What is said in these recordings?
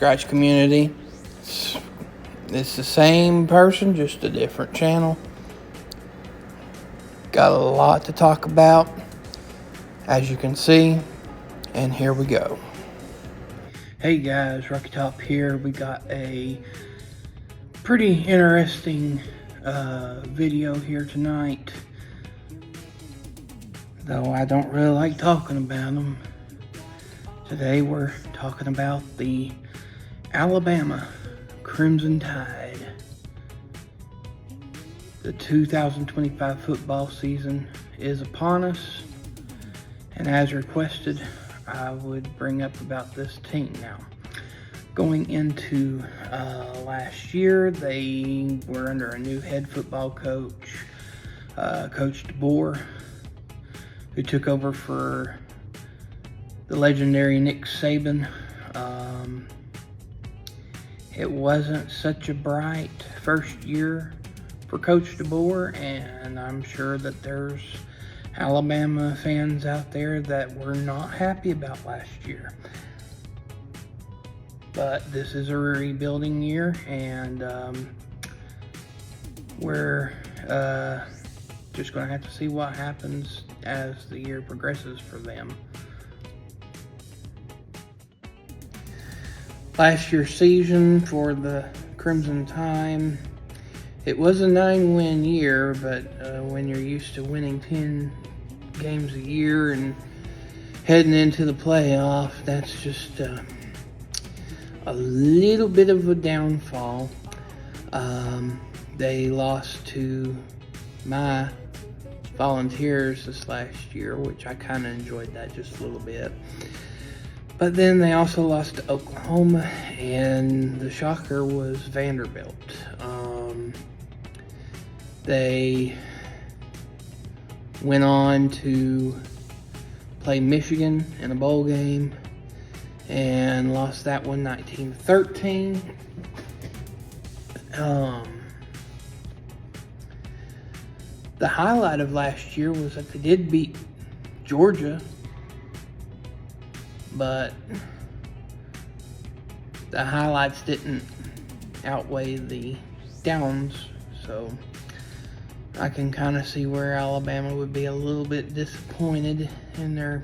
Scratch community. It's the same person, just a different channel. Got a lot to talk about, as you can see, and here we go. Hey guys, Rocky Top here. We got a pretty interesting video here tonight, though I don't really like talking about them. Today we're talking about the Alabama Crimson Tide. The 2025 football season is upon us, and as requested, I would bring up about this team now. Going into last year, they were under a new head football coach, Coach DeBoer, who took over for the legendary Nick Saban. It wasn't such a bright first year for Coach DeBoer, and I'm sure that there's Alabama fans out there that were not happy about last year. But this is a rebuilding year, and we're just going to have to see what happens as the year progresses for them. Last year's season for the Crimson Tide, it was a 9-win year, but when you're used to winning 10 games a year and heading into the playoff, that's just a little bit of a downfall. They lost to my Volunteers this last year, which I kind of enjoyed that just a little bit. But then they also lost to Oklahoma, and the shocker was Vanderbilt. They went on to play Michigan in a bowl game and lost that one 19-13. The highlight of last year was that they did beat Georgia, but the highlights didn't outweigh the downs, so I can kind of see where Alabama would be a little bit disappointed in their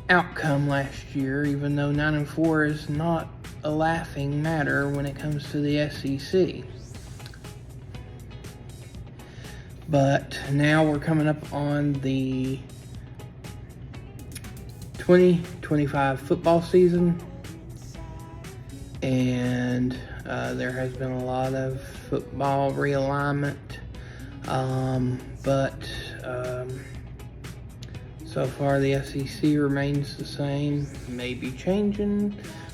outcome last year, even though 9-4 is not a laughing matter when it comes to the SEC. But now we're coming up on the 2025 football season, and there has been a lot of football realignment, but so far the SEC remains the same, maybe changing,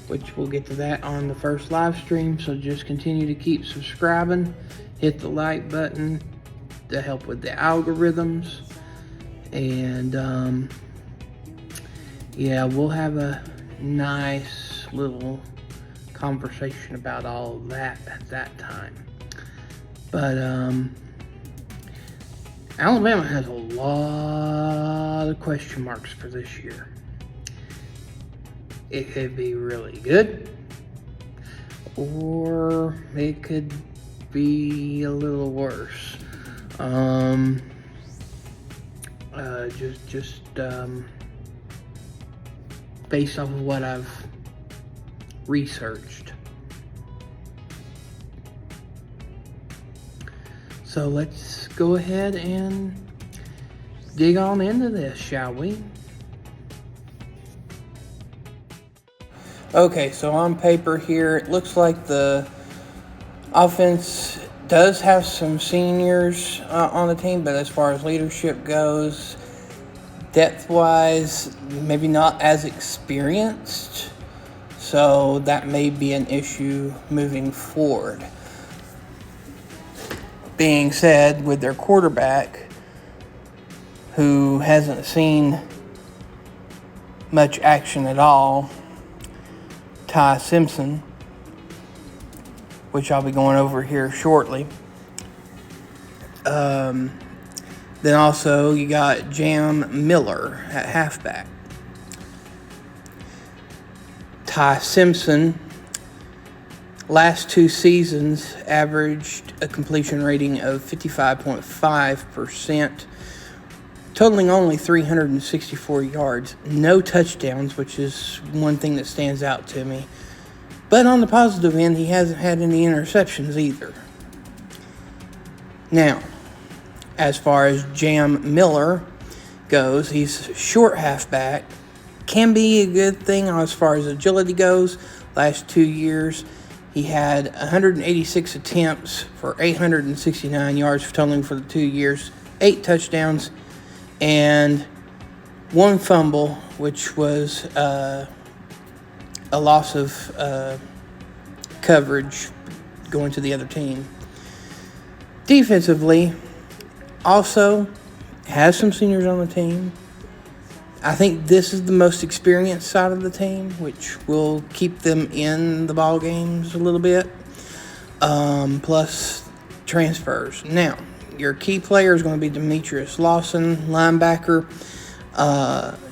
which we'll get to that on the first live stream. So just continue to keep subscribing, hit the like button to help with the algorithms, and yeah, we'll have a nice little conversation about all of that at that time. But Alabama has a lot of question marks for this year. It could be really good, or it could be a little worse. Just based off of what I've researched. So let's go ahead and dig on into this, shall we? Okay, so on paper here, it looks like the offense does have some seniors on the team, but as far as leadership goes, depth-wise, maybe not as experienced. So that may be an issue moving forward. Being said, with their quarterback, who hasn't seen much action at all, Ty Simpson, which I'll be going over here shortly. Then also you got Jam Miller at halfback. Ty Simpson, last 2 seasons, averaged a completion rating of 55.5%, totaling only 364 yards. No touchdowns, which is one thing that stands out to me. But on the positive end, he hasn't had any interceptions either. Now, as far as Jam Miller goes, he's short halfback. Can be a good thing as far as agility goes. Last 2 years, he had 186 attempts for 869 yards, totaling for the 2 years, 8 touchdowns, and 1 fumble, which was a loss of coverage going to the other team. Defensively, also has some seniors on the team. I think this is the most experienced side of the team, which will keep them in the ball games a little bit. Plus transfers. Now, your key player is going to be Demetrius Lawson, linebacker.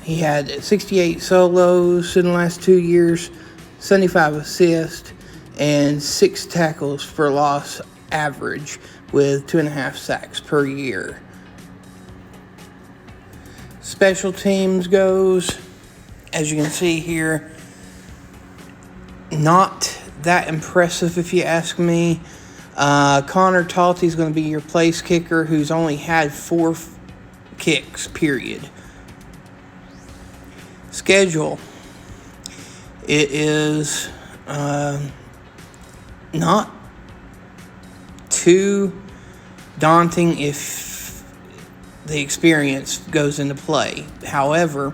He had 68 solos in the last 2 years, 75 assists, and 6 tackles for loss average with 2.5 sacks per year. Special teams goes, as you can see here, not that impressive if you ask me. Connor Talty is going to be your place kicker, who's only had 4 kicks, period. Schedule. It is not too daunting if the experience goes into play. However,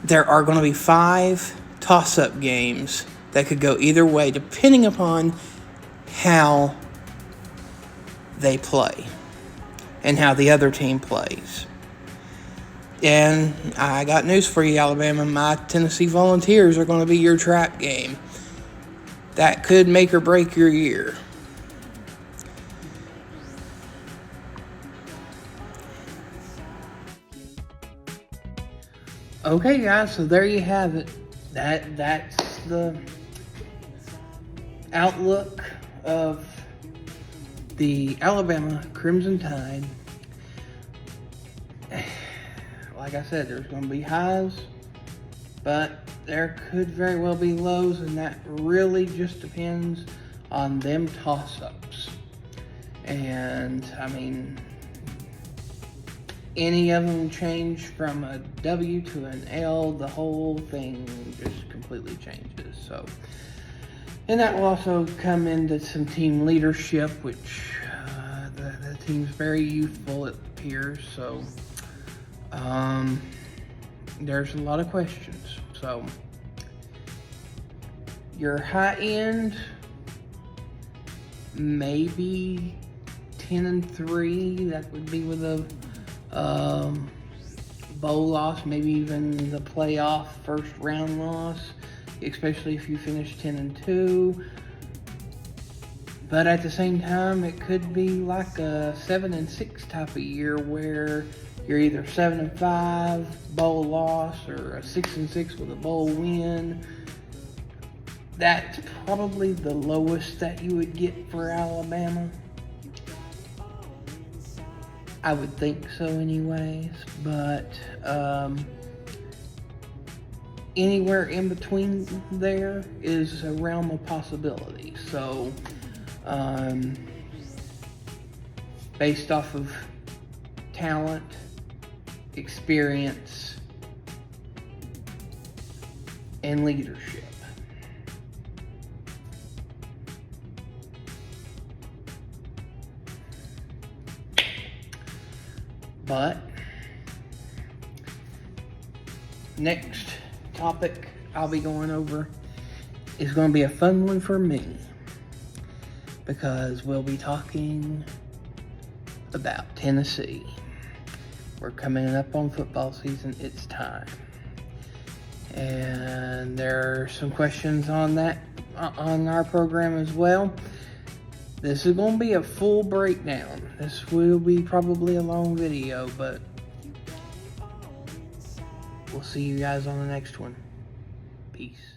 there are going to be 5 toss-up games that could go either way depending upon how they play and how the other team plays. And I got news for you, Alabama. My Tennessee Volunteers are going to be your trap game. That could make or break your year. Okay, guys, so there you have it. That's the outlook of the Alabama Crimson Tide. Like I said, there's going to be highs, but there could very well be lows, and that really just depends on them toss-ups. And, I mean, any of them change from a W to an L, the whole thing just completely changes. So, and that will also come into some team leadership, which the team's very youthful, it appears. So, there's a lot of questions. So, your high end, maybe 10-3. That would be with a bowl loss, maybe even the playoff first round loss, especially if you finish 10-2. But at the same time, it could be like a 7-6 type of year where you're either 7-5 bowl loss or a 6-6 with a bowl win. That's probably the lowest that you would get for Alabama. I would think so anyways, but anywhere in between there is a realm of possibility. So, based off of talent, experience, and leadership. But next topic I'll be going over is going to be a fun one for me, because we'll be talking about Tennessee. We're coming up on football season. It's time. And there are some questions on that on our program as well. This is going to be a full breakdown. This will be probably a long video, but we'll see you guys on the next one. Peace.